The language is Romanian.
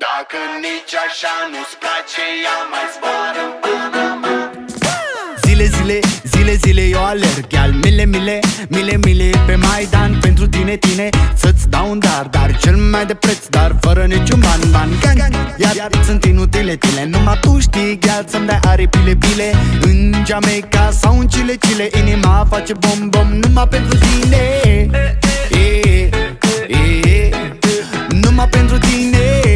Dacă nici așa nu-ți place, ia mai zboară în Panama. Zile eu alerg, iar mile pe Maidan pentru tine, să-ți dau un dar cel mai de preț, dar fără niciun ban. Iar sunt inutile tile, numai tu știi, gheal, să-mi dai aripile în Jamaica sau în Chile, inima face bom numai pentru tine, numai pentru tine.